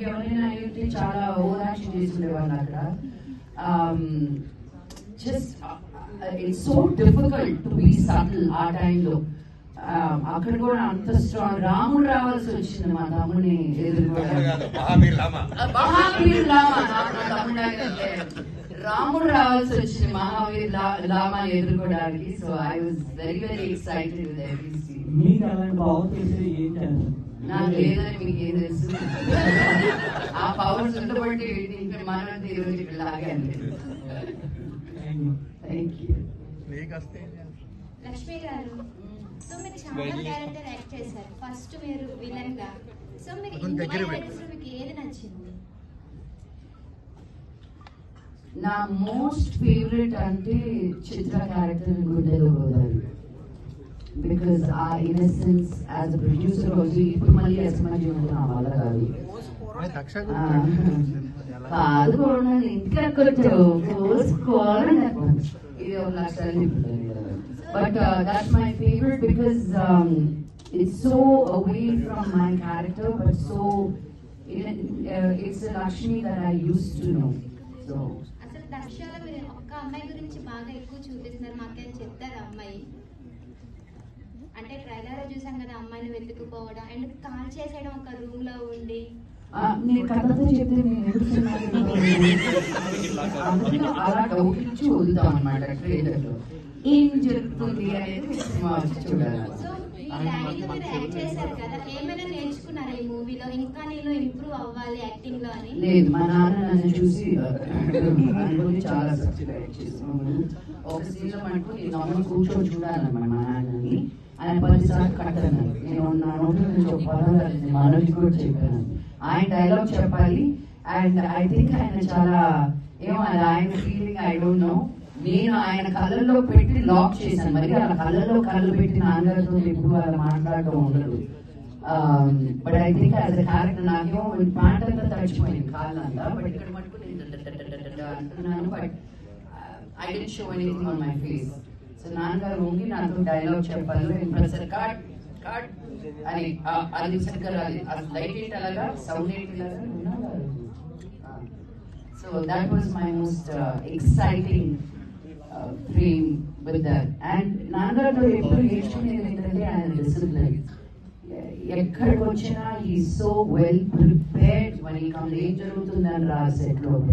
ఇంకెవరైనా అయితే చాలా ఓవర్ యాక్షన్ చేసుకునేవాళ్ళు అక్కడ. Just it's so difficult to be subtle ఆ టైంలో. అక్కడ కూడా అంత స్ట్రాంగ్. రాముడు రావాల్సి వచ్చింది మా తమ్ముడిని రాముడు రావాల్సి వచ్చింది మహావీర్ లామా ఎదుర్కోవడానికి. So I was very very excited with every scene. నాకు లేదని మీకు ఏం తెలుసు. ఆ పవర్స్ ఉండబట్టి మనం ఈరోజు ఇక్కడ లాగాను. Thank you. లక్ష్మి గారు, సో మీరు చాలా క్యారెక్టర్ యాక్ట్ చేశారు. ఫస్ట్ మీరు విలన్ గా. సో మీకు క్యారెక్టర్స్ మీకు ఏది నచ్చింది? నా మోస్ట్ ఫేవరెట్ అంటే చిత్ర క్యారెక్టర్ గుండెలో గోదావరి. బికాస్ ఆ innocence as a producer also ఇప్పుడు మళ్ళీ అసమాజం అంటే నా వల్ల కాదు. కాదు కూడా ఇంటికి అక్కడొచ్చావు కోసుకోవాలని ఇది ఒక లక్షలు. But that's my favorite because it's so away from my character, but so it's a Lakshmi that I used to know. So అసలు దక్షలో మీరు ఒక్క అమ్మాయి గురించి బాగా ఎక్కువ చూపిస్తున్నారు. మాకేం చెప్తారు అమ్మాయి అంటే? ట్రైలర్ చూసాం కదా, అమ్మాయిని వెతుకుపోవడం అండ్ కాల్ చేసేయడం ఒక రూమ్ లో ఉండి. నేను కథతో చెప్తే అలా డౌట్ ఇచ్చి వదులుతాం అనమాట ట్రైలర్ లో ఏం జరుగుతుంది అనేది చూడాలి. సో ఈ డాడీలో మీరు యాక్ట్ చేశారు కదా, ఏమైనా నేర్చుకున్నారా ఈ మూవీలో? ఇంకా నేను ఇంప్రూవ్ అవ్వాలి యాక్టింగ్ లో అని? లేదు, మా నాన్న నన్ను చూసి చాలా సబ్స్క్రైబ్ చేస్తున్నాను. ఒక సీన్ లో మటుకు నేను అమ్మ కూర్చొని చూడాలన్నమాట మా నాన్నని. ఆయన 10 సార్లు కట్టాను. నేను నా నోటి నుంచి చెప్పాలని మనోజ్ కూడా చెప్పాను. ఆయన డైలాగ్ చెప్పాలి. అండ్ ఐ థింక్ ఆయన చాలా ఏమో అది ఆయన ఫీలింగ్, ఐ డోంట్ నో. నేను ఆయన కళ్ళల్లో పెట్టి లాక్ చేశాను. మరి అలా కళ్ళల్లో కళ్ళు పెట్టి నాన్నగారితో ఎప్పుడు అలా మాట్లాడటం ఉండదు. But I think as a character నాకేమో ప్యాంట్ అంతా తడిచిపోయింది కాళ్ళంతా. బట్ ఇక్కడ మటుకు నేను అంటున్నాను. But I don't show anything on my face. So నాన్నగారు ఓన్లీ నాతో డైలాగ్ చెప్పాలి. ప్రొఫెసర్ కాట్ కాట్ అని అది సరిగ్గా లైట్ ఏంటి అలాగా, సౌండ్ ఏంటి అలాగా. So that was my most exciting frame with that. And నాన్నగారితో ఎప్పుడు నేర్చుకునేది ఏంటంటే ఆయన డిసిప్లిన్. ఎక్కడికి వచ్చినా హీ సో వెల్ ప్రిపేర్డ్. మన ఏం జరుగుతుందని రా సెట్ లో